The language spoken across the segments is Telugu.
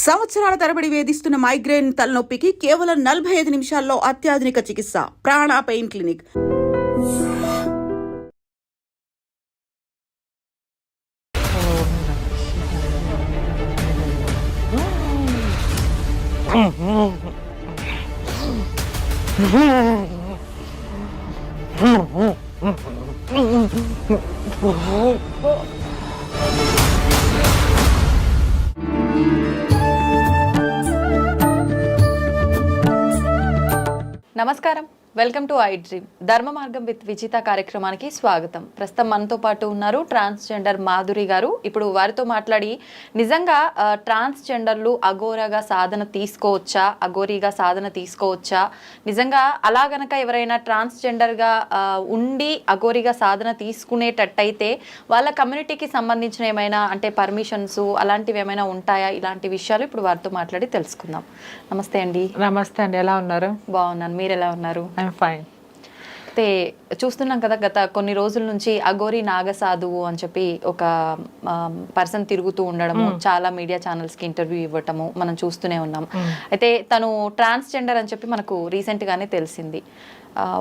సంవత్సరాల తరబడి వేధిస్తున్న మైగ్రేన్ తలనొప్పికి కేవలం 45 నిమిషాల్లో అత్యాధునిక చికిత్స. ప్రాణ పెయిన్ క్లినిక్. నమస్కారం, వెల్కమ్ టు ఐ డ్రీమ్. ధర్మ మార్గం విత్ విజిత కార్యక్రమానికి స్వాగతం. ప్రస్తుతం మనతో పాటు ఉన్నారు ట్రాన్స్జెండర్ మాధురి గారు. ఇప్పుడు వారితో మాట్లాడి నిజంగా ట్రాన్స్జెండర్లు అఘోరగా సాధన తీసుకోవచ్చా, అఘోరీగా సాధన తీసుకోవచ్చా, నిజంగా అలా గనక ఎవరైనా ట్రాన్స్జెండర్గా ఉండి అఘోరీగా సాధన తీసుకునేటట్టయితే వాళ్ళ కమ్యూనిటీకి సంబంధించిన ఏమైనా అంటే పర్మిషన్స్ అలాంటివి ఏమైనా ఉంటాయా, ఇలాంటి విషయాలు ఇప్పుడు వారితో మాట్లాడి తెలుసుకుందాం. నమస్తే అండి. నమస్తే అండి, ఎలా ఉన్నారు? బాగున్నాను, మీరు ఎలా ఉన్నారు? ఫైన్. అయితే చూస్తున్నాం కదా, గత కొన్ని రోజుల నుంచి అఘోరి నాగసాధువు అని చెప్పి ఒక పర్సన్ తిరుగుతూ ఉండడము, చాలా మీడియా ఛానల్స్ కి ఇంటర్వ్యూ ఇవ్వటము మనం చూస్తూనే ఉన్నాం. అయితే తను ట్రాన్స్జెండర్ అని చెప్పి మనకు రీసెంట్ గానే తెలిసింది.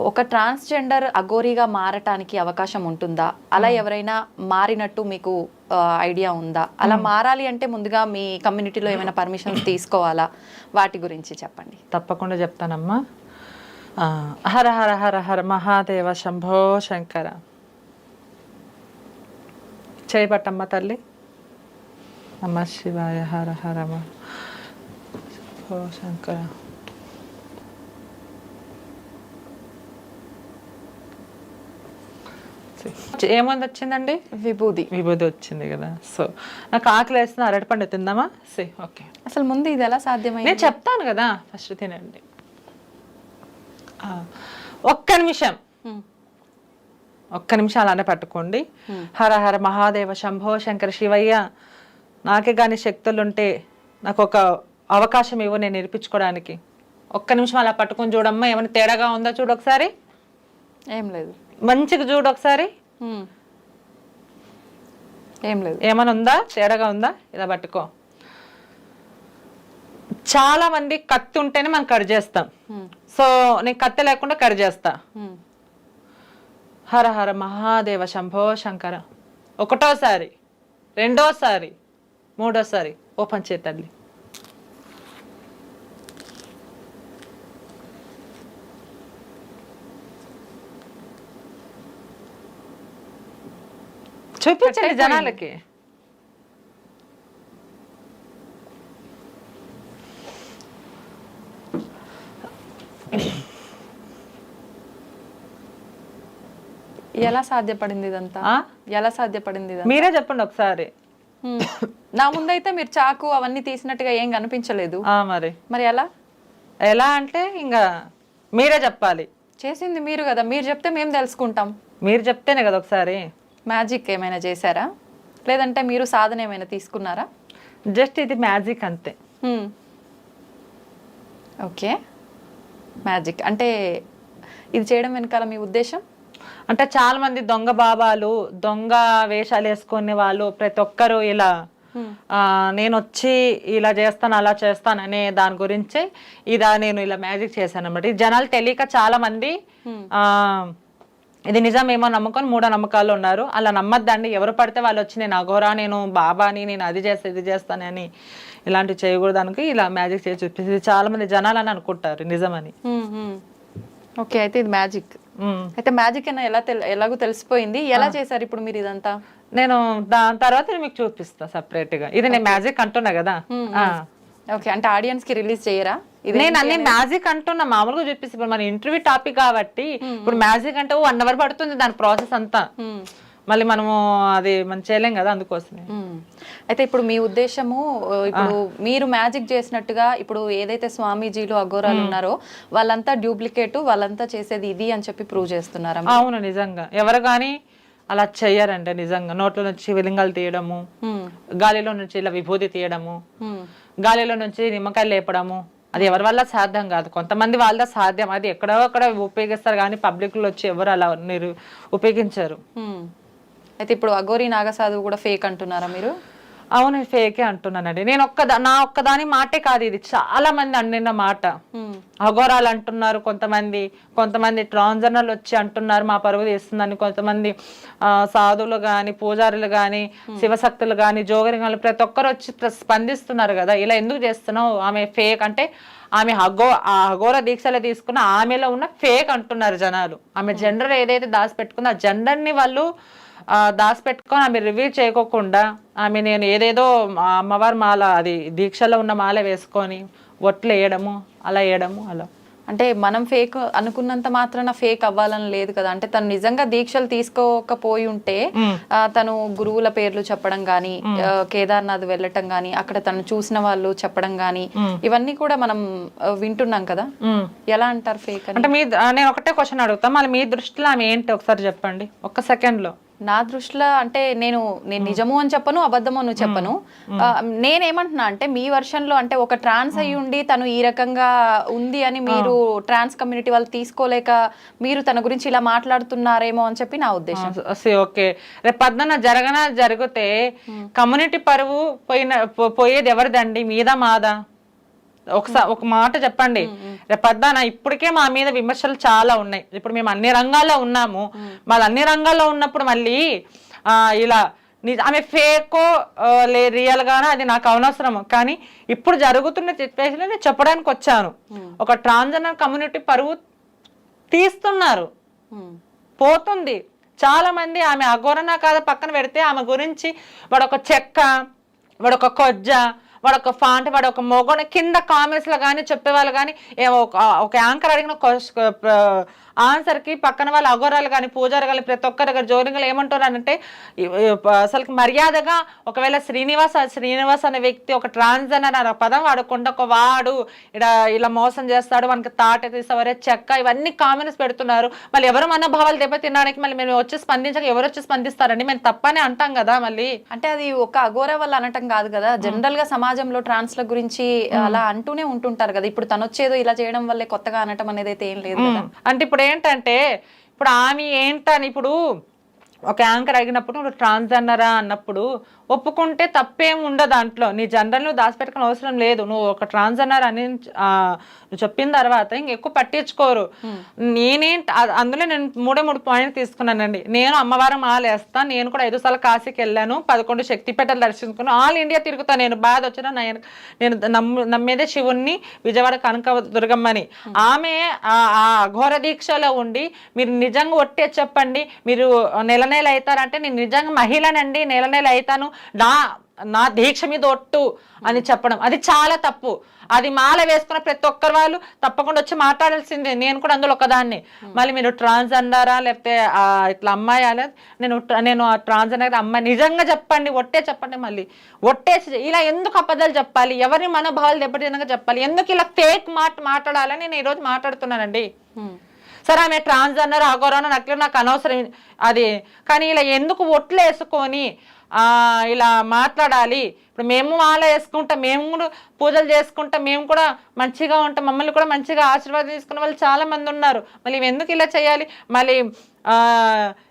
ఒక ట్రాన్స్జెండర్ అఘోరీగా మారటానికి అవకాశం ఉంటుందా? అలా ఎవరైనా మారినట్టు మీకు ఐడియా ఉందా? అలా మారాలి అంటే ముందుగా మీ కమ్యూనిటీలో ఏమైనా పర్మిషన్స్ తీసుకోవాలా? వాటి గురించి చెప్పండి. తప్పకుండా చెప్తానమ్మా. హర హర హర హర మహాదేవ శంభో శంకర. చేయబట్టమ్మ తల్లి. నమ శివాయ. హర హర శంభో శంకర. ఏమంది వచ్చిందండి? విభూది. విభూది వచ్చింది కదా. సో నాకు ఆకలి వేస్తుంది, అరటిపండు తిందామా? Say okay. అసలు ముందు ఇది ఎలా సాధ్యమైంది? నేను చెప్తాను కదా, ఫస్ట్ తినండి. ఒక్క నిమిషం అలానే పట్టుకోండి. హర హర మహాదేవ శంభో శంకర శివయ్య, నాకే కానీ శక్తులుంటే నాకు ఒక అవకాశం ఇవ్వు నేను నేర్పించుకోవడానికి. ఒక్క నిమిషం అలా పట్టుకొని చూడమ్మా, ఏమైనా తేడాగా ఉందా చూడు ఒకసారి. ఏం లేదు. మంచిగా చూడు ఒకసారి. ఏం లేదు. ఏమైనా ఉందా, తేడాగా ఉందా? ఇలా పట్టుకో. చాలా మంది కత్తి ఉంటేనే మనం కట్ చేస్తాం. సో నేను కత్తి లేకుండా కట్ చేస్తా. హర హర మహాదేవ శంభో శంకర. ఒకటోసారి, రెండోసారి, మూడోసారి ఓపెన్ చేతండి. చూపించండి జనాలకి. ఎలా సాధ్యపడింది ఇదంతా? ఎలా సాధ్యపడింది? మీరే చెప్పండి ఒకసారి. నా ముందైతే మీరు చాకు అవన్నీ తీసినట్టుగా ఏం కనిపించలేదు. మరి మరి ఎలా ఎలా అంటే ఇంకా మీరే చెప్పాలి. చేసింది మీరు కదా, మీరు చెప్తే మేము తెలుసుకుంటాం. మీరు చెప్తేనే కదా ఒకసారి. మ్యాజిక్ ఏమైనా చేశారా, లేదంటే మీరు సాధన ఏమైనా తీసుకున్నారా? జస్ట్ ఇది మ్యాజిక్ అంతే. ఓకే, మ్యాజిక్ అంటే ఇది చేయడం వెనకాల మీ ఉద్దేశం? అంటే చాలా మంది దొంగ బాబాలు, దొంగ వేషాలు వేసుకునే వాళ్ళు ప్రతి ఒక్కరు ఇలా నేను వచ్చి ఇలా చేస్తాను అలా చేస్తాను అనే దాని గురించి నేను ఇలా మ్యాజిక్ చేశాను అన్నమాట. ఈ జనాలు తెలియక చాలా మంది ఇది నిజమేమో నమ్ముకొని మూఢ నమ్మకాలు ఉన్నారు. అలా నమ్మద్దండి. ఎవరు పడితే వాళ్ళు వచ్చి నేను అఘోరా, నేను బాబాని, నేను అది చేస్తా ఇది చేస్తాను అని ఇలాంటివి చేయకూడదానికి ఇలా మ్యాజిక్ చేసి చూపిస్తుంది. చాలా మంది జనాలు అని అనుకుంటారు నిజమని. ఓకే, అయితే ఇది మ్యాజిక్. అయితే మ్యాజిక్ అయినా ఎలాగో తెలిసిపోయింది. ఎలా చేశారు ఇప్పుడు మీరు ఇదంతా? నేను దాని తర్వాత మీకు చూపిస్తా సెపరేట్ గా. ఇది నేను మ్యాజిక్ అంటున్నా కదా. ఓకే, అంటే ఆడియన్స్ కి రిలీజ్ చేయరా? నేను అన్ని మ్యాజిక్ అంటున్నా, మామూలుగా చూపిస్తే ఇప్పుడు మన ఇంటర్వ్యూ టాపిక్ కాబట్టి ఇప్పుడు మ్యాజిక్ అంటే 1 hour పడుతుంది దాని ప్రాసెస్ అంతా. మళ్ళీ మనము అది మనం చేయలేం కదా, అందుకోసమే. అయితే ఇప్పుడు మీ ఉద్దేశము, ఇప్పుడు మీరు మ్యాజిక్ చేసినట్టుగా ఇప్పుడు ఏదైతే స్వామీజీలు అఘోరాలు ఉన్నారో వాళ్ళంతా డూప్లికేట్, వాళ్ళంతా చేసేది ఇది అని చెప్పి ప్రూవ్ చేస్తున్నారా? అవును, నిజంగా ఎవరు కానీ అలా చెయ్యారంటే నిజంగా. నోట్లో నుంచి శివలింగాలు తీయడము, గాలిలో నుంచి ఇలా విభూతి తీయడము, గాలిలో నుంచి నిమ్మకాయలు లేపడము, అది ఎవరి వల్ల సాధ్యం కాదు. కొంతమంది వాళ్ళ సాధ్యం, అది ఎక్కడో అక్కడ ఉపయోగిస్తారు కానీ పబ్లిక్ లో వచ్చి ఎవరు అలా ఉపయోగించారు. అయితే ఇప్పుడు అఘోరి నాగసాధువు కూడా ఫేక్ అంటున్నారా మీరు? అవును ఫేకే అంటున్నానండి. నేను నా ఒక్కదాని మాటే కాదు, ఇది చాలా మంది అన్న మాట. అఘోరాలు అంటున్నారు కొంతమంది ట్రాన్స్జెండర్లు వచ్చి అంటున్నారు మా పరువు తీస్తుందని, కొంతమంది సాధువులు గాని, పూజారులు గాని, శివశక్తులు గాని, జోగరింగాలు ప్రతి ఒక్కరు వచ్చి స్పందిస్తున్నారు కదా, ఇలా ఎందుకు చేస్తున్నావు, ఆమె ఫేక్ అంటే ఆమె అఘోర దీక్షలు తీసుకున్న ఆమెలో ఉన్న ఫేక్ అంటున్నారు జనాలు. ఆమె జెండర్ ఏదైతే దాచిపెట్టుకుందో ఆ జెండర్ని వాళ్ళు దాచిపెట్టుకొని ఆమె రివీల్ చేయకోకుండా ఆమె నేను ఏదేదో అమ్మవారి మాల, అది దీక్షలో ఉన్న మాల వేసుకొని ఒట్లు వేయడము అలా అంటే మనం ఫేక్ అనుకున్నంత మాత్రాన ఫేక్ అవ్వాలని లేదు కదా. అంటే తను నిజంగా దీక్షలు తీసుకోకపోయి ఉంటే తను గురువుల పేర్లు చెప్పడం గానీ, కేదార్నాథ్ వెళ్ళటం గానీ, అక్కడ తను చూసిన వాళ్ళు చెప్పడం గానీ, ఇవన్నీ కూడా మనం వింటున్నాం కదా. ఎలా అంటారు ఫేక్ అంటే నేను ఒకటే క్వశ్చన్ అడుగుతా, మళ్ళీ మీ దృష్టిలో ఆమె ఏంటి ఒకసారి చెప్పండి ఒక్క సెకండ్ లో. నా దృష్టిలో అంటే నేను నిజము అని చెప్పను, అబద్ధము అని చెప్పను. నేనేమంటున్నా అంటే మీ వర్షన్ లో అంటే ఒక ట్రాన్స్ అయ్యి ఉండి తను ఈ రకంగా ఉంది అని మీరు ట్రాన్స్ కమ్యూనిటీ వాళ్ళు తీసుకోలేక మీరు తన గురించి ఇలా మాట్లాడుతున్నారేమో అని చెప్పి నా ఉద్దేశం. ఓకే, రేపు పద్మన జరిగితే కమ్యూనిటీ పరువు పోయేది ఎవరిదండి, మీద మాదా? ఒక మాట చెప్పండి. రేపొద్దాన ఇప్పటికే మా మీద విమర్శలు చాలా ఉన్నాయి. ఇప్పుడు మేము అన్ని రంగాల్లో ఉన్నాము, మళ్ళీ అన్ని రంగాల్లో ఉన్నప్పుడు మళ్ళీ ఇలా ఆమె ఫేకో రియల్ గానో అది నాకు అనవసరం. కానీ ఇప్పుడు జరుగుతున్న సిచ్యువేషన్ నేను చెప్పడానికి వచ్చాను. ఒక ట్రాన్స్జెండర్ కమ్యూనిటీ పరువు తీస్తున్నారు, పోతుంది. చాలా మంది ఆమె అఘోరనా కాదా పక్కన పెడితే ఆమె గురించి వాడొక చెక్క, వాడొక కొజ్జ, వాడొక ఫాంట్, వాడొక మొగోడ కింద కామెంట్స్ లో కానీ చెప్పేవాళ్ళు కానీ, ఒక యాంకర్ అడిగిన ఆన్సర్ కి పక్కన వాళ్ళు అఘోరాలు కానీ, పూజారు కానీ, ప్రతి ఒక్కరు జోరింగలు ఏమంటారంటే అసలు మర్యాదగా ఒకవేళ శ్రీనివాస్ అనే వ్యక్తి ఒక ట్రాన్స్జెండర్ అనే పదం వాడకుండా ఒక వాడు ఇలా మోసం చేస్తాడు, మనకి తాట తీసవరే చెక్క, ఇవన్నీ కామెంట్స్ పెడుతున్నారు. మళ్ళీ ఎవరు మనోభావాలు దెబ్బతినడానికి మళ్ళీ మేము వచ్చి స్పందించక ఎవరు వచ్చి స్పందిస్తారండి? మేము తప్పనే అంటాం కదా. మళ్ళీ అంటే అది ఒక అఘోర వల్ల అనటం కాదు కదా, జనరల్ గా సమాజంలో ట్రాన్స్ల గురించి అలా అంటూనే ఉంటుంటారు కదా. ఇప్పుడు తను వచ్చేదో ఇలా చేయడం వల్లే కొత్తగా అనటం అనేది అయితే ఏం లేదు కదా. అంటే ఇప్పుడు ఏంటంటే ఇప్పుడు ఆమె ఏంటని ఇప్పుడు ఒక యాంకర్ అడిగినప్పుడు నువ్వు ట్రాన్స్జెండరా అన్నప్పుడు ఒప్పుకుంటే తప్పేం ఉండదు దాంట్లో. నీ జెండర్ నువ్వు దాచిపెట్టుకునే అవసరం లేదు. నువ్వు ఒక ట్రాన్స్జెండర్ అని నువ్వు చెప్పిన తర్వాత ఇంకెక్కువ పట్టించుకోరు. అందులో నేను 3 పాయింట్లు తీసుకున్నానండి. నేను అమ్మవారం మాలేస్తాను, నేను కూడా 5 సార్లు కాశీకి వెళ్ళాను, 11 శక్తిపీఠాలు దర్శించుకున్నాను, ఆల్ ఇండియా తిరుగుతాను. నేను బాధ వచ్చినా నేను నమ్మేదే శివుణ్ణి, విజయవాడ కనక దుర్గమ్మని. ఆమె ఆ ఘోర దీక్షలో ఉండి మీరు నిజంగా ఒట్టే చెప్పండి, మీరు నెల అవుతారంటే నేను నిజంగా మహిళనండి, నెల అవుతాను, నా దీక్ష మీద ఒట్టు అని చెప్పడం అది చాలా తప్పు. అది మాల వేసుకున్న ప్రతి ఒక్కరు వాళ్ళు తప్పకుండా వచ్చి మాట్లాడాల్సిందే. నేను కూడా అందులో ఒకదాన్ని. మళ్ళీ మీరు ట్రాన్స్జెండరా లేకపోతే ఇట్లా అమ్మాయి అలా నేను ట్రాన్స్జెండర్ అమ్మాయి నిజంగా చెప్పండి, ఒట్టే చెప్పండి. మళ్ళీ ఒట్టేసి ఇలా ఎందుకు అబద్ధాలు చెప్పాలి, ఎవరి మనోభావాలు దెబ్బతినగా చెప్పాలి, ఎందుకు ఇలా ఫేక్ మాట్లాడాలని నేను ఈరోజు మాట్లాడుతున్నానండి. సరే ఆమె ట్రాన్స్జెండర్ అఘోరానో నక్లీ నాకు అనవసరం అది, కానీ ఇలా ఎందుకు ఒట్లు వేసుకొని ఇలా మాట్లాడాలి? ఇప్పుడు మేము మాల వేసుకుంటాం, మేము కూడా పూజలు చేసుకుంటాం, మేము కూడా మంచిగా ఉంటాం, మమ్మల్ని కూడా మంచిగా ఆశీర్వాదం తీసుకునే వాళ్ళు చాలా మంది ఉన్నారు. మళ్ళీ ఎందుకు ఇలా చేయాలి? మళ్ళీ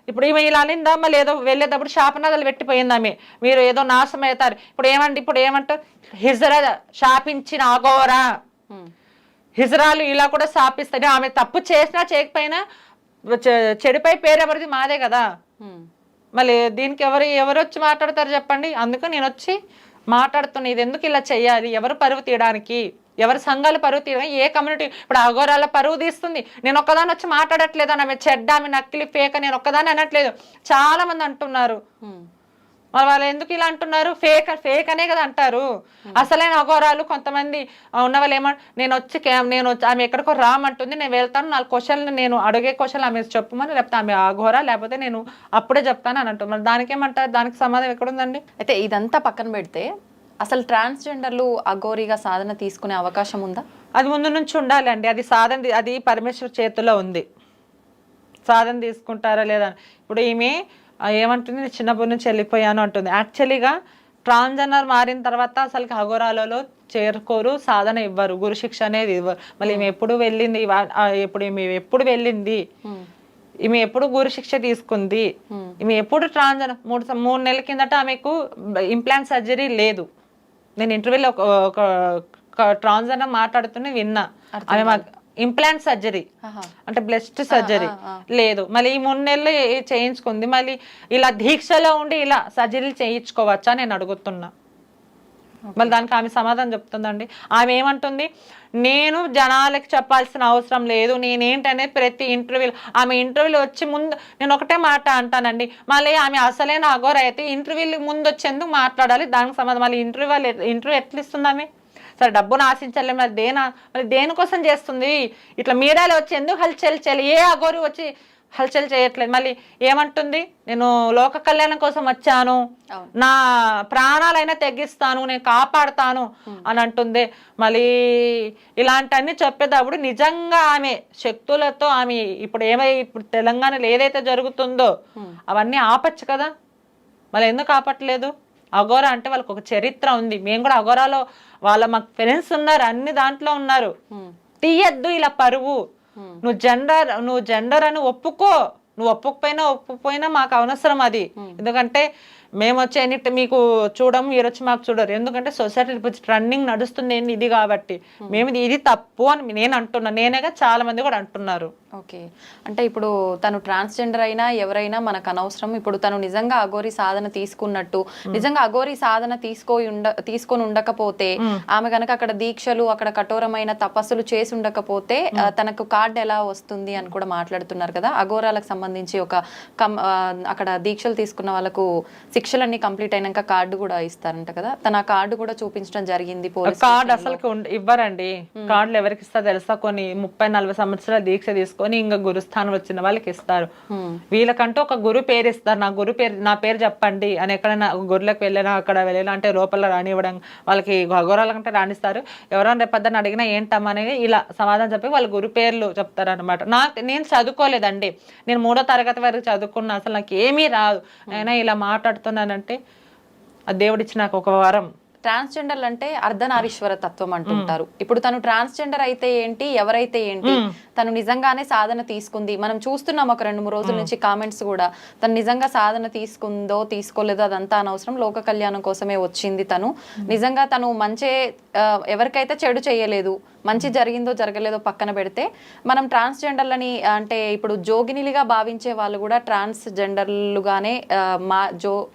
ఇప్పుడు ఈమె ఇలా అనిందా, మళ్ళీ ఏదో వెళ్ళేటప్పుడు శాపనాదాలు పెట్టిపోయింది ఆమె, మీరు ఏదో నాశనం అవుతారు. ఇప్పుడు ఏమంటారు, హిజ్రా శాపించిన అఘోరా, హిజ్రాలు ఇలా కూడా శాపిస్తారు. ఆమె తప్పు చేసినా చేయకపోయినా చెడుపై పేరు ఎవరిది, మాదే కదా. మళ్ళీ దీనికి ఎవరు వచ్చి మాట్లాడతారు చెప్పండి? అందుకు నేను వచ్చి మాట్లాడుతున్నా. ఇది ఎందుకు ఇలా చెయ్యాలి? ఎవరు పరువు తీయడానికి, ఎవరి సంఘాలు పరువు తీయడానికి, ఏ కమ్యూనిటీ? ఇప్పుడు అఘోరాల పరువు తీస్తుంది. నేను ఒక్కదాన్ని వచ్చి మాట్లాడట్లేదు, ఆమె చెడ్డ, ఆమె నకిలీ, ఫేక్, నేను ఒక్కదాన్ని అనట్లేదు, చాలా మంది అంటున్నారు. మరి వాళ్ళు ఎందుకు ఇలా అంటున్నారు? ఫేక్ అనే కదా అంటారు. అసలైన అఘోరాలు కొంతమంది ఉన్న వాళ్ళు నేను వచ్చి ఆమె ఎక్కడికో రామంటుంది, నేను వెళ్తాను, 4 క్వశ్చన్లు నేను అడిగే క్వశ్చన్లు ఆమె చెప్పమని, లేకపోతే ఆమె అఘోరా, లేకపోతే నేను అప్పుడే చెప్తాను అని అంటారు. మరి దానికి ఏమంటారు? దానికి సమాధానం ఎక్కడుందండి? అయితే ఇదంతా పక్కన పెడితే అసలు ట్రాన్స్జెండర్లు అఘోరీగా సాధన తీసుకునే అవకాశం ఉందా? అది ముందు నుంచి ఉండాలి అండి. అది సాధన, అది పరమేశ్వర్ చేతిలో ఉంది. సాధన తీసుకుంటారా లేదా? ఇప్పుడు ఈమె ఏమంటుంది, నేను చిన్నప్పటి నుంచి వెళ్ళిపోయాను అంటుంది. యాక్చువల్లీగా ట్రాన్స్జెండర్ మారిన తర్వాత అసలు అఘోరాలలో చేరుకోరు, సాధన ఇవ్వరు, గురు శిక్ష అనేది ఇవ్వరు. మళ్ళీ ఈమె ఎప్పుడు వెళ్ళింది, ఎప్పుడు వెళ్ళింది, ఈమె ఎప్పుడు గురు శిక్ష తీసుకుంది, ఈమె ఎప్పుడు మూడు నెలల కిందట ఆమెకు ఇంప్లాంట్ సర్జరీ లేదు. నేను ఇంటర్వ్యూలో ఒక ట్రాన్స్జెండర్ మాట్లాడుతూనే విన్నా, ఆమె మాకు ఇంప్లాంట్ సర్జరీ అంటే బ్రెస్ట్ సర్జరీ లేదు. మళ్ళీ ఈ 3 నెలలు చేయించుకుంది, మళ్ళీ ఇలా దీక్షలో ఉండి ఇలా సర్జరీలు చేయించుకోవచ్చా నేను అడుగుతున్నా. మళ్ళీ దానికి ఆమె సమాధానం చెప్తుందండి. ఆమె ఏమంటుంది, నేను జనాలకి చెప్పాల్సిన అవసరం లేదు, నేనేంటనే ప్రతి ఇంటర్వ్యూలో ఆమె ఇంటర్వ్యూలో వచ్చి ముందు నేను ఒకటే మాట అంటానండి. మళ్ళీ ఆమె అసలైన అఘోర అయితే ఇంటర్వ్యూలు ముందు వచ్చేందుకు మాట్లాడాలి, దానికి సమాధానం. మళ్ళీ ఇంటర్వ్యూ ఎట్లా ఇస్తుంది ఆమె? సరే డబ్బును ఆశించలే, మరి దేనికోసం చేస్తుంది? ఇట్లా మీడియాలో వచ్చి ఎందుకు హల్చల్ చేయాలి? ఏ అఘోరి వచ్చి హల్చల్ చేయట్లేదు. మళ్ళీ ఏమంటుంది, నేను లోక కళ్యాణం కోసం వచ్చాను, నా ప్రాణాలైనా తెగిస్తాను, నేను కాపాడుతాను అని అంటుంది. మళ్ళీ ఇలాంటివన్నీ చెప్పేటప్పుడు నిజంగా ఆమె శక్తులతో ఆమె ఇప్పుడు తెలంగాణలో ఏదైతే జరుగుతుందో అవన్నీ ఆపచ్చు కదా, మళ్ళీ ఎందుకు ఆపట్లేదు? అఘోరా అంటే వాళ్ళకి ఒక చరిత్ర ఉంది. మేము కూడా అఘోరాలో మాకు ఫ్రెండ్స్ ఉన్నారు, అన్ని దాంట్లో ఉన్నారు. తీయద్దు ఇలా పరువు. నువ్వు జెండర్ అని ఒప్పుకో, నువ్వు ఒప్పుకపోయినా మాకు అవసరం అది. ఎందుకంటే మేము వచ్చి మీకు చూడము, మీరు వచ్చి మాకు చూడరు. ఎందుకంటే సొసైటీ రన్నింగ్ నడుస్తుంది ఇది కాబట్టి మేము ఇది తప్పు అని నేను అంటున్నా, నేనేగా చాలా మంది కూడా అంటున్నారు. ఓకే, అంటే ఇప్పుడు తను ట్రాన్స్జెండర్ అయినా ఎవరైనా మనకు అనవసరం. ఇప్పుడు తను నిజంగా అఘోరి సాధన తీసుకున్నట్టు, నిజంగా అఘోరి సాధన తీసుకొని ఉండకపోతే, ఆమె కనుక అక్కడ దీక్షలు అక్కడ కఠోరమైన తపస్సులు చేసి ఉండకపోతే తనకు కార్డు ఎలా వస్తుంది అని కూడా మాట్లాడుతున్నారు కదా. అఘోరాలకు సంబంధించి అక్కడ దీక్షలు తీసుకున్న వాళ్ళకు శిక్షలన్నీ కంప్లీట్ అయినాక కార్డు కూడా ఇస్తారంట కదా. తన ఆ కార్డు కూడా చూపించడం జరిగింది. కార్డు అసలు ఇవ్వరండి. కార్డులు ఎవరికి ఇస్తారు తెలుసా? కొన్ని 30-40 సంవత్సరాల దీక్ష తీసుకొని ఇంకా గురుస్థానం వచ్చిన వాళ్ళకి ఇస్తారు. వీళ్ళకంటూ ఒక గురు పేరు ఇస్తారు. నా పేరు చెప్పండి అని ఎక్కడైనా గురులకు వెళ్ళినా అక్కడ వెళ్ళినా అంటే లోపల రానివ్వడం, వాళ్ళకి అఘోరాలకంటే రాణిస్తారు. ఎవరైనా రేపొద్దని అడిగినా ఏంటమ్మా అనేది ఇలా సమాధానం చెప్పి వాళ్ళ గురు పేర్లు చెప్తారు అనమాట. నేను చదువుకోలేదండి, నేను 3వ తరగతి వరకు చదువుకున్నా, అసలు నాకు ఏమీ రాదు, అయినా ఇలా మాట్లాడుతున్నానంటే ఆ దేవుడిచ్చి నాకు ఒక వరం. ట్రాన్స్జెండర్ అంటే అర్ధనారీశ్వర తత్వం అంటుంటారు. ఇప్పుడు తను ట్రాన్స్జెండర్ అయితే ఏంటి, ఎవరైతే ఏంటి, తను నిజంగానే సాధన తీసుకుంది. మనం చూస్తున్నాం ఒక 2-3 రోజుల నుంచి కామెంట్స్ కూడా, తను నిజంగా సాధన తీసుకుందో తీసుకోలేదో అదంతా అనవసరం, లోక కళ్యాణం కోసమే వచ్చింది తను. నిజంగా తను మంచి ఎవరికైతే చెడు చేయలేదు, మంచి జరిగిందో జరగలేదో పక్కన పెడితే, మనం ట్రాన్స్జెండర్లని అంటే ఇప్పుడు జోగినిలుగా భావించే వాళ్ళు కూడా ట్రాన్స్జెండర్లుగానే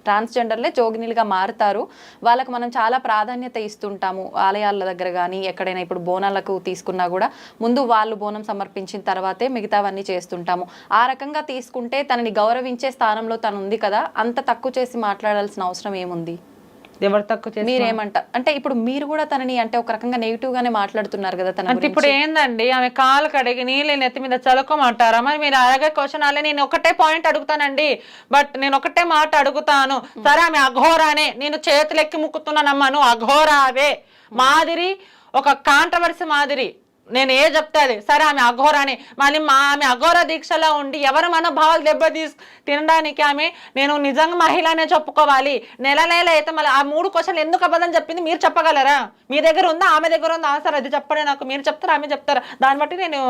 ట్రాన్స్జెండర్లే జోగినిలుగా మారుతారు. వాళ్ళకు మనం చాలా ప్రాధాన్యత ఇస్తుంటాము ఆలయాల దగ్గర కానీ ఎక్కడైనా. ఇప్పుడు బోనాలకు తీసుకున్నా కూడా ముందు వాళ్ళు బోనం సమర్పించిన తర్వాతే మిగతావన్నీ చేస్తుంటాము. ఆ రకంగా తీసుకుంటే తనని గౌరవించే స్థానంలో తను ఉంది కదా, అంత తక్కువ చేసి మాట్లాడాల్సిన అవసరం ఏముంది? ఎవరు తక్కువ చేసి మీరేమంటారు? అంటే ఇప్పుడు మీరు కూడా తనని అంటే ఒక రకంగా నెగిటివ్ గానే మాట్లాడుతున్నారు కదా తన అంటే. ఇప్పుడు ఏందండి, ఆమె కాలు కడిగి నీళ్ళు నెత్తి మీద చదువుకోమంటారా? మరి మీరు అలాగే క్వశ్చన్ అలా నేను ఒకటే పాయింట్ అడుగుతానండి, బట్ నేను ఒకటే మాట అడుగుతాను. సరే ఆమె అఘోరానే, నేను చేతులెక్కి ముక్కుతున్నానమ్మా, నువ్వు అఘోరావే మాదిరి, ఒక కాంట్రవర్సీ మాదిరి నేను చెప్తే అది సరే ఆమె అఘోరానే. మళ్ళీ ఆమె అఘోర దీక్షలో ఉండి ఎవరు మనోభావాలు తినడానికి ఆమె నేను నిజంగా మహిళనే చెప్పుకోవాలి. నెల అయితే మళ్ళీ ఆ 3 క్వశ్చన్లు ఎందుకు అబద్ధం చెప్పింది మీరు చెప్పగలరా? మీ దగ్గర ఉందా, ఆమె దగ్గర ఉందా ఆన్సర్? అది చెప్పండి నాకు. మీరు చెప్తారా, ఆమె చెప్తారా? దాన్ని బట్టి నేను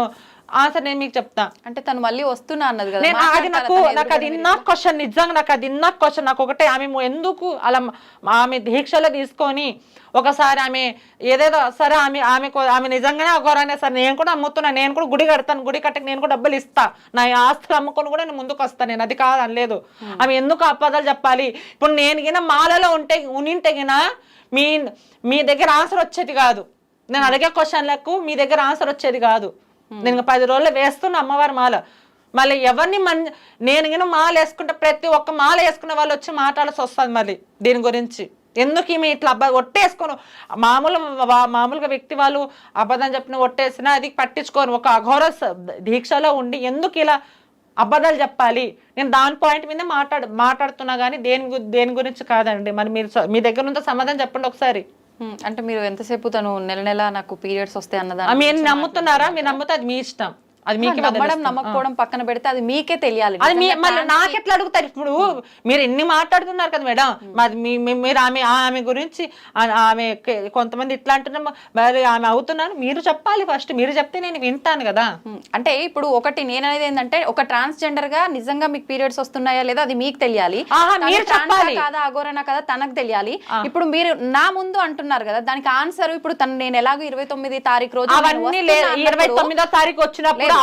ఆన్సర్ నేను మీకు చెప్తా. అంటే తను మళ్ళీ వస్తున్నా అన్నది కదా. అది నాకు అది ఇన్న క్వశ్చన్, నిజంగా నాకు అది ఇన్న క్వశ్చన్. నాకు ఒకటే, ఆమె ఎందుకు అలా ఆమె దీక్షలో తీసుకొని ఒకసారి ఆమె ఏదేదో సరే ఆమె నిజంగానే అఘోరానే సరే, నేను కూడా అమ్ముతున్నా, నేను కూడా గుడి కడతాను, గుడి కట్టకి నేను కూడా డబ్బులు ఇస్తా, నా ఆస్తులు అమ్ముకొని కూడా నేను ముందుకు వస్తాను, నేను అది కాదు అనలేదు. ఆమె ఎందుకు అబద్ధాలు చెప్పాలి? ఇప్పుడు నేను గిన మాలలో ఉనింటే గిన మీ దగ్గర ఆన్సర్ వచ్చేది కాదు. నేను అడిగే క్వశ్చన్లకు మీ దగ్గర ఆన్సర్ వచ్చేది కాదు. నేను 10 రోజులు వేస్తున్నా అమ్మవారి మాల. మళ్ళీ ఎవరిని నేను గిన మాల వేసుకుంటే ప్రతి ఒక్క మాల వేసుకునే వాళ్ళు వచ్చి మాట్లాడాల్సి వస్తుంది మళ్ళీ దీని గురించి. ఎందుకు ఈమె ఇట్లా ఒట్టేసుకోను? మామూలుగా వ్యక్తి వాళ్ళు అబద్ధం చెప్పిన ఒట్టేసినా అది పట్టించుకోను. ఒక అఘోర దీక్షలో ఉండి ఎందుకు ఇలా అబద్ధాలు చెప్పాలి? నేను దాని పాయింట్ మీద మాట్లాడుతున్నా కానీ దేని గురించి కాదండి. మరి మీరు మీ దగ్గర నుంచి సమాధానం చెప్పండి ఒకసారి. అంటే మీరు ఎంతసేపు తను నెల నాకు పీరియడ్స్ వస్తాయి అన్నదా మీరు నమ్ముతున్నారా? మీరు నమ్ముతే అది మీ ఇష్టం. అది మీకే నమ్మడం వదిలేస్తాం. నమ్మకపోవడం పక్కన పెడితే అది మీకే తెలియాలి. అది నిజంగా మళ్ళీ నాకెట్లా అడుగుతారు ఇప్పుడు? మీరు ఎన్ని మాట్లాడుతున్నారు కదా మేడం, మాది మీరు ఆమె గురించి ఆమె కొంతమంది ఇట్లా అంటున్నా, మరి ఆమె అవుతున్నాను మీరు చెప్పాలి. ఫస్ట్ మీరు చెప్తే నేను వింటాను కదా. అంటే ఇప్పుడు ఒకటి నేననేది ఏంటంటే, ఒక ట్రాన్స్జెండర్ గా నిజంగా మీకు పీరియడ్స్ వస్తున్నాయా లేదా అది మీకు తెలియాలి. మీరు చెప్పాలి కాదా అఘోరనా కదా తనకు తెలియాలి. ఇప్పుడు మీరు నా ముందు అంటున్నారు కదా, దానికి ఆన్సర్ ఇప్పుడు నేను ఎలాగో 29వ తారీఖు రోజు అవన్నీ 29వ తారీఖు వచ్చినప్పుడు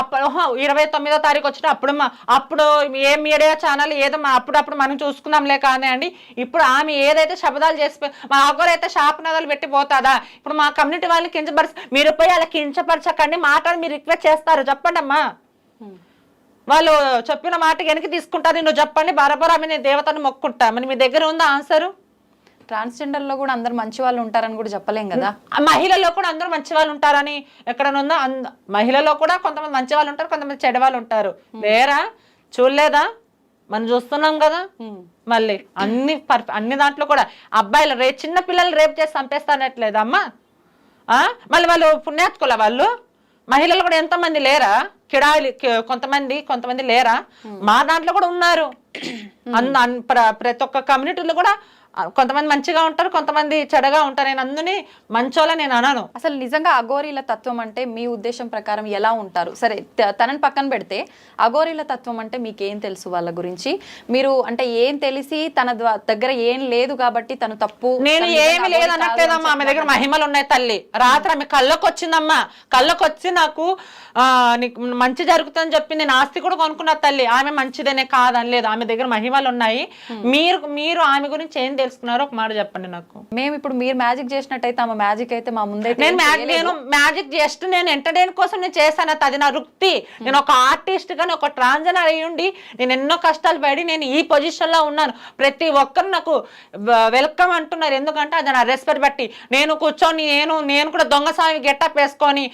29వ తారీఖు వచ్చినప్పుడు అప్పుడు ఏ మీడియా ఛానల్ ఏదో అప్పుడప్పుడు మనం చూసుకుందాంలే కానీ అండి. ఇప్పుడు ఆమె ఏదైతే శబదాలు చేసి మా అగ్గరైతే శాపనాదాలు పెట్టి పోతాదా? ఇప్పుడు మా కమ్యూనిటీ వాళ్ళని మీరు పోయి అలా కించపరచకండి మాటలు మీరు రిక్వెస్ట్ చేస్తారు. చెప్పండి అమ్మా, వాళ్ళు చెప్పిన మాట వెనక్కి తీసుకుంటారు. నువ్వు చెప్పండి బరాబర్ ఆమె నేను దేవతను మొక్కుంటా. మరి మీ దగ్గర ఉందా ఆన్సరు? ట్రాన్స్జెండర్ లో కూడా అందరు మంచి వాళ్ళు ఉంటారని కూడా చెప్పలేం కదా. మహిళల్లో కూడా అందరూ మంచి వాళ్ళు ఉంటారని ఎక్కడనుందో? మహిళల్లో కూడా కొంతమంది మంచి వాళ్ళు ఉంటారు, కొంతమంది చెడ్డ వాళ్ళు ఉంటారు. లేరా? చూడలేదా? మనం చూస్తున్నాం కదా. మళ్ళీ అన్ని దాంట్లో కూడా అబ్బాయిలు చిన్న పిల్లలు రేపు చేసి చంపేస్తానట్లేదు అమ్మా. మళ్ళీ వాళ్ళు పుణ్యాత్కుల వాళ్ళు మహిళలు కూడా ఎంతమంది లేరా? కిడాయిలు కొంతమంది లేరా? మా దాంట్లో కూడా ఉన్నారు. ప్రతి ఒక్క కమ్యూనిటీలో కూడా కొంతమంది మంచిగా ఉంటారు, కొంతమంది చెడగా ఉంటారు. నేను అందుని మంచోళ్ళ నేను అనను. అసలు నిజంగా అఘోరీల తత్వం అంటే మీ ఉద్దేశం ప్రకారం ఎలా ఉంటారు? సరే తనని పక్కన పెడితే అఘోరీల తత్వం అంటే మీకేం తెలుసు వాళ్ళ గురించి? మీరు అంటే ఏం తెలిసి తన దగ్గర ఏం లేదు కాబట్టి తను తప్పు? నేను ఏమి లేదు అనట్లేదమ్మా. ఆమె దగ్గర మహిమలు ఉన్నాయి తల్లి. రాత్రి ఆమె కళ్ళకు వచ్చిందమ్మా. కళ్ళకు వచ్చి నాకు నీకు మంచి జరుగుతుందని చెప్పి నేను ఆస్తి కూడా కొనుక్కున్నా తల్లి. ఆమె మంచిదనే కాదనలేదు. ఆమె దగ్గర మహిమలు ఉన్నాయి. మీరు ఆమె గురించి ఏం తెలుసుకున్నారో ఒక మాట చెప్పండి నాకు. మేము ఇప్పుడు మీరు మ్యాజిక్ చేసినట్టయితే ఆమె మ్యాజిక్ అయితే మా ముందే నేను మ్యాజిక్ జస్ట్ నేను ఎంటర్టైన్ కోసం నేను చేశాను. అది నా వృత్తి. నేను ఒక ఆర్టిస్ట్ గాని ఒక ట్రాన్స్జెండర్ అయ్యి ఉండి నేను ఎన్నో కష్టాలు పడి నేను ఈ పొజిషన్ లో ఉన్నాను. ప్రతి ఒక్కరు నాకు వెల్కమ్ అంటున్నారు. ఎందుకంటే అది నా రెస్పెక్ట్ బట్టి. నేను కూర్చొని నేను కూడా దొంగ స్వామి గెటప్ వేసుకొని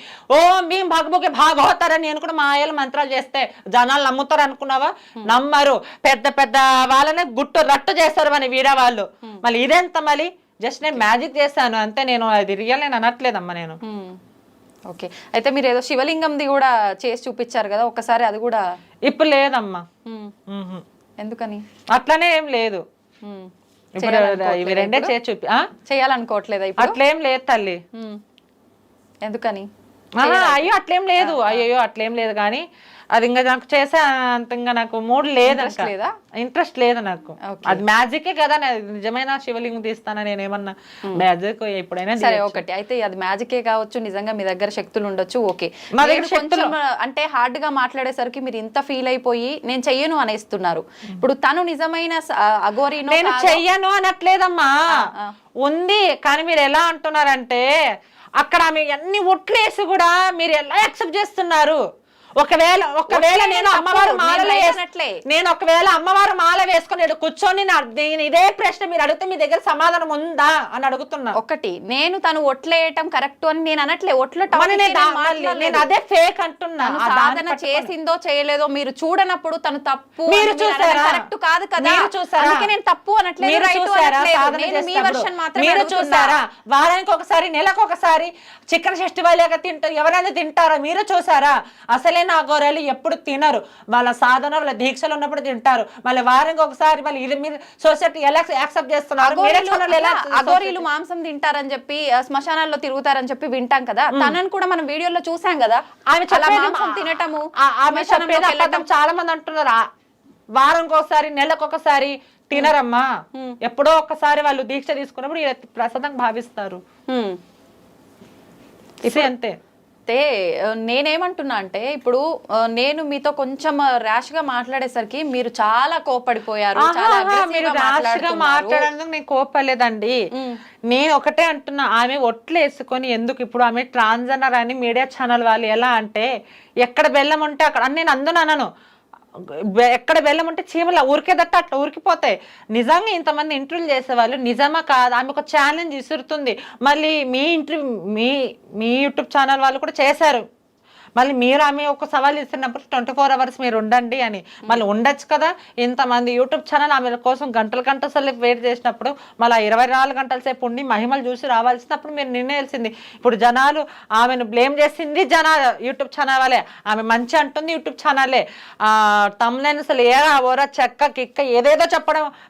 భీం భగభుకి భాగవతారని నేను కూడా మాయలు మంత్రాలు చేస్తే జనాలు నమ్ముతారు అనుకున్నావా? నమ్మరు. పెద్ద పెద్ద వాళ్ళనే రట్టు చేస్తారు అని వీడియో వాళ్ళు. మళ్ళీ ఇదెంత? మళ్ళీ జస్ట్ నేను మ్యాజిక్ చేశాను అంతే. నేను అది రియల్ నేను అనట్లేదమ్మా నేను. ఓకే, అయితే మీరు ఏదో శివలింగంది కూడా చేసి చూపించారు కదా, ఒకసారి అది కూడా ఇప్పుడు లేదమ్మా. ఎందుకని? అట్లనే ఏం లేదు. ఇప్పుడు ఇవి రెండే చేసి చేయాలనుకోవట్లేదా? అట్లేం లేదు తల్లి. ఎందుకని? అయ్యో అట్లేం లేదు. అయ్యో అట్లేం లేదు కానీ అది ఇంకా నాకు చేసే అంత ఇంకా నాకు మూడ్ లేదు, ఇంట్రెస్ట్ లేదు నాకు. అది మ్యాజికే కదా. నిజమైన శివలింగం తీస్తానా నేను ఏమన్నా మ్యాజిక్ ఎప్పుడైనా? సరే ఒకటి అయితే అది మ్యాజికే కావచ్చు, నిజంగా మీ దగ్గర శక్తులు ఉండొచ్చు. ఓకే, అంటే హార్డ్ గా మాట్లాడేసరికి మీరు ఇంత ఫీల్ అయిపోయి నేను చెయ్యను అనేస్తున్నారు. ఇప్పుడు తను నిజమైన అఘోరీనో? నేను చెయ్యను అనట్లేదమ్మా, ఉంది. కానీ మీరు ఎలా అంటున్నారంటే అక్కడ ఆమె అన్ని ఒట్లేసి కూడా మీరు ఎలా యాక్సెప్ట్ చేస్తున్నారు? ఒకవేళ నేను అమ్మవారు మాల వేసుకుని కూర్చొని ఇదే ప్రశ్న మీరు అడిగితే మీ దగ్గర సమాధానం ఉందా అని అడుగుతున్నా. ఒకటి నేను తను ఒట్లేయటం కరెక్ట్ అని నేను అనట్లే. నేను అదే ఫేక్ అంటున్నా. సాధన చేసిందో చేయలేదో మీరు చూడనప్పుడు తను తప్పు మీరు చూసారా? కరెక్ట్ కాదు కదా. నేను తప్పు అనట్లేదు. మీరు చూసారా? వారానికి ఒకసారి నెలకు ఒకసారి చికెన్ ఫెస్టివల్ తింటారు. ఎవరైనా తింటారా? మీరు చూసారా? అసలే అఘోరాలు ఎప్పుడు తినరు. వాళ్ళ సాధన వాళ్ళ దీక్షలు ఉన్నప్పుడు తింటారు. మళ్ళీ వారానికి ఒకసారి మళ్ళీ ఇది మీరు సొసైటీ ఎలా యాక్సెప్ట్ చేస్తున్నారు? అఘోరీలు మాంసం తింటారని చెప్పి శ్మశానాల్లో తిరుగుతారని చెప్పి వింటాం కదా. తనని కూడా మనం వీడియోలో చూసాం కదా. ఆమె మాంసం తినటము ఆమె చాలా మంది అంటున్నారు. వారానికి ఒకసారి నెలకు ఒకసారి తినరమ్మా. ఎప్పుడో ఒక్కసారి వాళ్ళు దీక్ష తీసుకున్నప్పుడు ప్రసాదం భావిస్తారు. ఇది అంతే. నేనేమంటున్నా అంటే ఇప్పుడు నేను మీతో కొంచెం ర్యాష్ గా మాట్లాడేసరికి మీరు చాలా కోపడిపోయారు. మాట్లాడేందుకు నేను కోపలేదండి. నేను ఒకటే అంటున్నా, ఆమె ఒట్లు వేసుకొని ఎందుకు ఇప్పుడు ఆమె ట్రాన్స్జెండర్ అని మీడియా ఛానల్ వాళ్ళు ఎలా అంటే ఎక్కడ బెల్లం ఉంటే అక్కడ నేను అందునను. ఎక్కడ బెల్లం ఉంటే చీమల ఊరికేదట్ట అట్లా ఊరికిపోతాయి. నిజంగా ఇంతమంది ఇంటర్వ్యూలు చేసేవాళ్ళు నిజమా కాదు? ఆమె ఒక ఛాలెంజ్ విసురుతుంది. మళ్ళీ మీ యూట్యూబ్ ఛానల్ వాళ్ళు కూడా చేశారు. మళ్ళీ మీరు ఆమె ఒక సవాల్ ఇస్తున్నప్పుడు 24 hours మీరు ఉండండి అని మళ్ళీ ఉండొచ్చు కదా. ఇంతమంది యూట్యూబ్ ఛానల్ ఆమె కోసం గంటల గంటలు వెయిట్ చేసినప్పుడు మళ్ళీ 24 గంటల సేపు ఉండి మహిమలు చూసి రావాల్సినప్పుడు మీరు నిర్ణయాల్సింది. ఇప్పుడు జనాలు ఆమెను బ్లేమ్ చేసింది యూట్యూబ్ ఛానల్ వాళ్ళే, ఆమె మంచి అంటుంది యూట్యూబ్ ఛానలే. తమ్లైన్స్ అసలు ఓరా చెక్క కిక్క ఏదేదో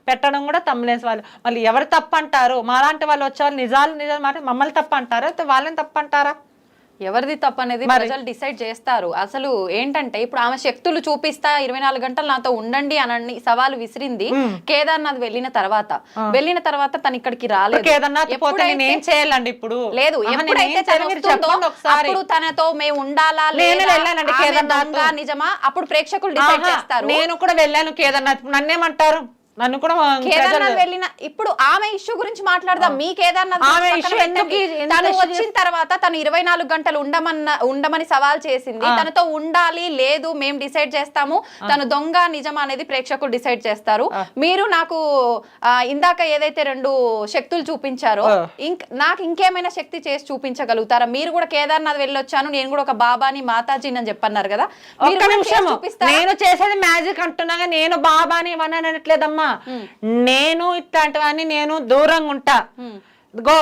పెట్టడం కూడా తమ్లైన్స్ వాళ్ళు. మళ్ళీ ఎవరు తప్పు అంటారు? మాలాంటి వాళ్ళు వచ్చేవాళ్ళు నిజాలు మాట మమ్మల్ని తప్పు అంటారా వాళ్ళని తప్పు అంటారా? ఎవరిది తప్పు అనేది ప్రజలు డిసైడ్ చేస్తారు. అసలు ఏంటంటే ఇప్పుడు ఆమె శక్తులు చూపిస్తా 24 గంటలు నాతో ఉండండి అని సవాలు విసిరింది కేదార్నాథ్ వెళ్ళిన తర్వాత తను ఇక్కడికి రాలేదు. ఏం చేయాలండి ఇప్పుడు? లేదు, ఎప్పుడైతే అప్పుడు తనతో మేము ఉండాలా లేదా నిజమా అప్పుడు ప్రేక్షకులు డిసైడ్ చేస్తారు. నేను కూడా వెళ్ళాను కేదార్నాథ్, నన్నేమంటారు? నన్ను కూడా కేదార్నాథ్ వెళ్ళిన ఇప్పుడు ఆమె ఇష్యూ గురించి మాట్లాడదాం. మీ కేదార్నాథ్ తను వచ్చిన తర్వాత తను 24 గంటలు ఉండమని సవాల్ చేసింది. తనతో ఉండాలి లేదు మేము డిసైడ్ చేస్తాము, తను దొంగ నిజం అనేది ప్రేక్షకులు డిసైడ్ చేస్తారు. మీరు నాకు ఇందాక ఏదైతే 2 శక్తులు చూపించారో నాకు ఇంకేమైనా శక్తి చేసి చూపించగలుగుతారా? మీరు కూడా కేదార్నాథ్ వెళ్ళొచ్చాను, నేను కూడా ఒక బాబాని మాతాజీ అని చెప్పన్నారు కదా. నేను చేసేది మ్యాజిక్ అంటున్నాగా, నేను బాబాని ఇవన్నీ అనట్లేదమ్మా. నేను ఇట్లాంటివన్నీ నేను దూరంగా ఉంటా. గో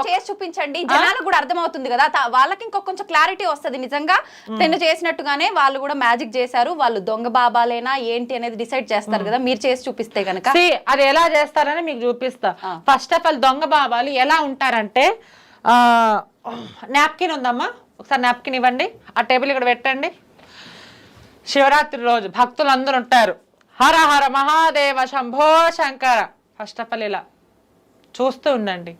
చేసి చూపించండి, జనాలకు కూడా అర్థమవుతుంది కదా, వాళ్ళకి ఇంకొంచెం క్లారిటీ వస్తుంది. నిజంగా తను చేసినట్టుగానే వాళ్ళు కూడా మ్యాజిక్ చేశారు, వాళ్ళు దొంగ బాబాలేనా ఏంటి అనేది డిసైడ్ చేస్తారు కదా. మీరు చేసి చూపిస్తే గనక అది ఎలా చేస్తారని మీకు చూపిస్తా. ఫస్ట్ ఆఫ్ ఆల్ దొంగ బాబాలు ఎలా ఉంటారంటే, నాప్కిన్ ఉందమ్మా, ఒకసారి నాప్కిన్ ఇవ్వండి, ఆ టేబుల్ ఇక్కడ పెట్టండి. శివరాత్రి రోజు భక్తులు అందరూ ఉంటారు, Hara Hara Mahadeva Shambho Shankara. First of all ఇలా చూస్తూ ఉండండి.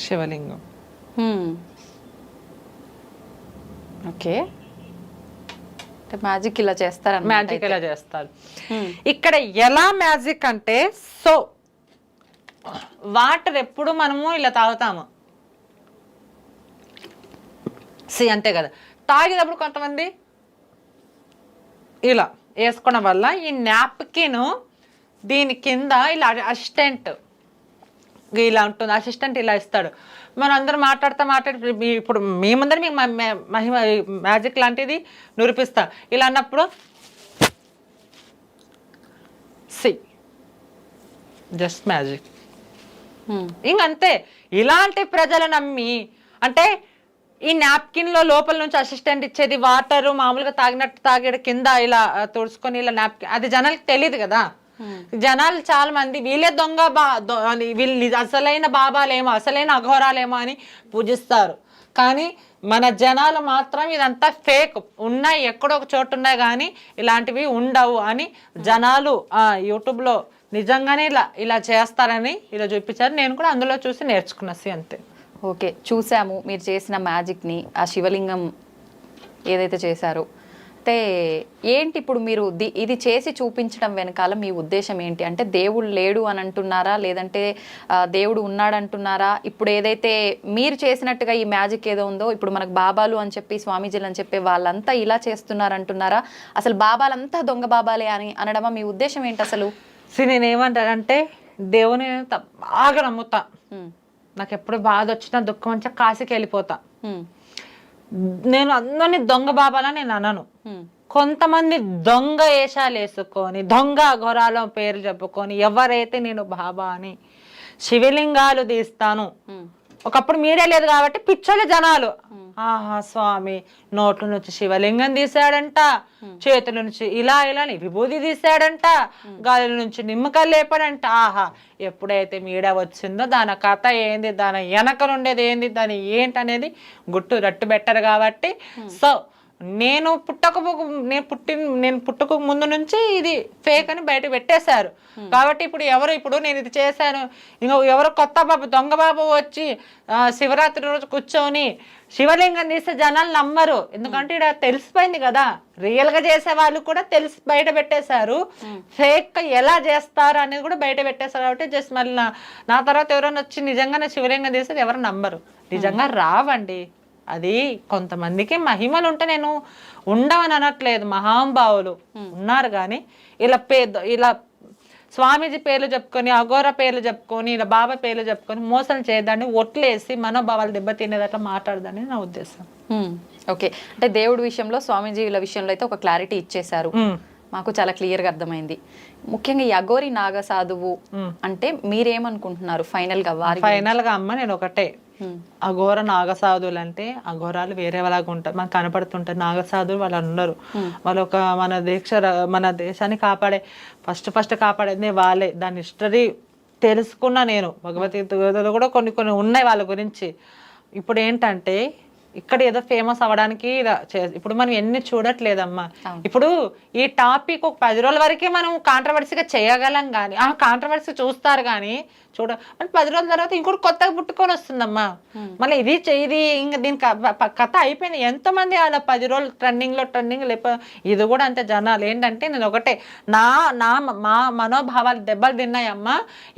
శివలింగం. ఓకే, మ్యాజిక్ ఇలా చేస్తారు. మ్యాజిక్ ఇలా చేస్తారు. ఇక్కడ ఎలా మ్యాజిక్ అంటే, సో వాటర్ ఎప్పుడు మనము ఇలా తాగుతాము అంతే కదా. తాగేటప్పుడు కొంతమంది ఇలా వేసుకోవడం వల్ల ఈ నాప్కిన్ దీని కింద ఇలా అసిస్టెంట్ ఇలా ఉంటుంది, అసిస్టెంట్ ఇలా ఇస్తాడు. మనం అందరూ మాట్లాడి ఇప్పుడు మేమందరం మీకు మహిమ మ్యాజిక్ లాంటిది నిరూపిస్తా. ఇలా అన్నప్పుడు జస్ట్ మ్యాజిక్ ఇంకంతే. ఇలాంటి ప్రజలు నమ్మి, అంటే ఈ నాప్కిన్ లో లోపల నుంచి అసిస్టెంట్ ఇచ్చేది వాటర్ మామూలుగా తాగినట్టు తాగేడు కింద ఇలా తుడుచుకొని ఇలా నాప్కిన్, అది జనాలకి తెలియదు కదా. జనాలు చాలా మంది వీళ్ళే దొంగ వీళ్ళు అసలైన బాబాలేమో అసలైన అఘోరాలేమో అని పూజిస్తారు. కానీ మన జనాలు మాత్రం ఇదంతా ఫేక్, ఉన్నాయి ఎక్కడో ఒక చోటు ఉన్నాయి కానీ ఇలాంటివి ఉండవు అని జనాలు యూట్యూబ్లో నిజంగానే ఇలా చేస్తారని ఇలా చూపించారు. నేను కూడా అందులో చూసి నేర్చుకున్నా అంతే. ఓకే, చూసాము మీరు చేసిన మ్యాజిక్ని, ఆ శివలింగం ఏదైతే చేశారో. అయితే ఏంటి ఇప్పుడు మీరు ఇది చేసి చూపించడం వెనకాల మీ ఉద్దేశం ఏంటి? అంటే దేవుడు లేడు అని అంటున్నారా, లేదంటే దేవుడు ఉన్నాడంటున్నారా? ఇప్పుడు ఏదైతే మీరు చేసినట్టుగా ఈ మ్యాజిక్ ఏదో ఉందో, ఇప్పుడు మనకు బాబాలు అని చెప్పి స్వామీజీలు అని చెప్పి వాళ్ళంతా ఇలా చేస్తున్నారంటున్నారా? అసలు బాబాలంతా దొంగ బాబాలే అని అనడమా? మీ ఉద్దేశం ఏంటి అసలు? నేనేమంటానంటే, దేవుని బాగా నమ్ముతా. నాకు ఎప్పుడు బాధ వచ్చినా దుఃఖం వచ్చా కాశీకి వెళ్ళిపోతా. నేను అందరినీ దొంగ బాబాలా నేను అనను. కొంతమంది దొంగ వేషాలు వేసుకొని దొంగ ఘోరాల పేర్లు చెప్పుకొని ఎవరైతే నేను బాబా అని శివలింగాలు తీస్తాను. ఒకప్పుడు మీడియా లేదు కాబట్టి పిచ్చోళ్ళ జనాలు, ఆహా స్వామి నోట్ల నుంచి శివలింగం తీసాడంట, చేతుల నుంచి ఇలా విభూతి తీసాడంట, గాలి నుంచి నిమ్మకాయలు లేపాడంట. ఆహా, ఎప్పుడైతే మీడియా వచ్చిందో దాని కథ ఏంది, దాని వెనక నుండేది ఏంది, దాని ఏంటి అనేది గుట్టు రట్టు పెట్టరు కాబట్టి. సో నేను పుట్టక ముందు నుంచి ఇది ఫేక్ అని బయట పెట్టేశారు. కాబట్టి ఇప్పుడు నేను ఇది చేశాను, ఇంకో ఎవరో కొత్త బాబు దొంగ బాబు వచ్చి శివరాత్రి రోజు కూర్చొని శివలింగం తీస్తే జనాలు నమ్మరు. ఎందుకంటే ఇక్కడ తెలిసిపోయింది కదా, రియల్ గా చేసే వాళ్ళు కూడా తెలిసి బయట పెట్టేశారు. ఫేక్ ఎలా చేస్తారు అనేది కూడా బయట పెట్టేశారు. కాబట్టి జస్ట్ మళ్ళీ నా తర్వాత ఎవరైనా వచ్చి నిజంగానే శివలింగం తీస్తే ఎవరు నమ్మరు. నిజంగా రావండి. అది కొంతమందికి మహిమలు ఉంటే నేను ఉండవని అనట్లేదు, మహాంభావులు ఉన్నారు. కానీ ఇలా స్వామీజీ పేర్లు చెప్పుకొని, అఘోర పేర్లు చెప్పుకొని, ఇలా బాబా పేర్లు చెప్పుకొని మోసం చేయదాన్ని, ఒట్లేసి మనోభావాలు దెబ్బతినేది అట్లా మాట్లాడదని నా ఉద్దేశం. ఓకే, అంటే దేవుడి విషయంలో స్వామీజీల విషయంలో అయితే ఒక క్లారిటీ ఇచ్చేశారు, మాకు చాలా క్లియర్ గా అర్థమైంది. ముఖ్యంగా ఈ అఘోరి నాగ సాధువు అంటే మీరేమనుకుంటున్నారు ఫైనల్ గా? ఫైనల్ గా అమ్మ నేను ఒకటే, అఘోర నాగసాధువులు అంటే అఘోరాలు వేరేలాగా ఉంటారు, మనకు కనపడుతుంటారు. నాగసాధువులు వాళ్ళు ఉన్నారు, వాళ్ళు ఒక మన దేశాన్ని కాపాడే ఫస్ట్ కాపాడేది వాళ్ళే. దాని హిస్టరీ తెలుసుకున్నా నేను, భగవద్గీతలో కూడా కొన్ని ఉన్నాయి వాళ్ళ గురించి. ఇప్పుడు ఏంటంటే ఇక్కడ ఏదో ఫేమస్ అవ్వడానికి ఇప్పుడు మనం ఎన్ని చూడట్లేదమ్మా. ఇప్పుడు ఈ టాపిక్ ఒక 10 రోజుల వరకే మనం కాంట్రవర్సీగా చేయగలం, కానీ ఆ కాంట్రవర్సీ చూస్తారు కానీ మళ్ళీ 10 రోజుల తర్వాత ఇంకోటి కొత్తగా పుట్టుకొని వస్తుందమ్మా. మళ్ళీ ఇది ఇంకా దీని కథ అయిపోయింది. ఎంతమంది అలా 10 రోజులు ట్రెండింగ్ లేకపోతే ఇది కూడా అంతే. జనాలు ఏంటంటే నేను ఒకటే, మా మనోభావాలు దెబ్బలు తిన్నాయమ్మా.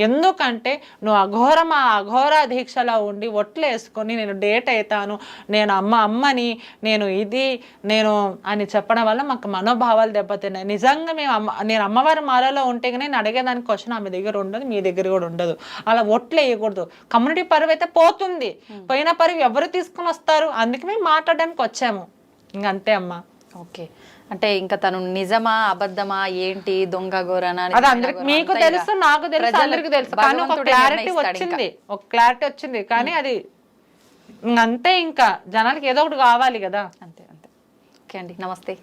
ఎందుకంటే నువ్వు అఘోర దీక్షలో ఉండి ఒట్లు వేసుకొని నేను డేట్ అవుతాను, నేను అమ్మని, నేను అని చెప్పడం వల్ల మాకు మనోభావాలు దెబ్బతిన్నాయి. నిజంగా నేను అమ్మవారి మాలలో ఉంటే కానీ నేను అడిగేదానికి క్వశ్చన్ ఆమె దగ్గర ఉండదు, మీ దగ్గర కూడా ఉండదు. అలా ఒట్లు వేయకూడదు. కమ్యూనిటీ పరువు అయితే పోతుంది, పోయిన పరువు ఎవరు తీసుకుని వస్తారు? అందుకే మేము మాట్లాడడానికి వచ్చాము, ఇంకంతే అమ్మా. ఓకే, అంటే ఇంకా తను నిజమా అబద్ధమా ఏంటి, దొంగ గోరనా అది అందరికి మీకు తెలుసు, నాకు తెలుసు, అందరికి తెలుసు. కానీ ఒక క్లారిటీ వచ్చింది కానీ అది అంతే. ఇంకా జనాలకి ఏదో ఒకటి కావాలి కదా. అంతే. ఓకే అండి, నమస్తే.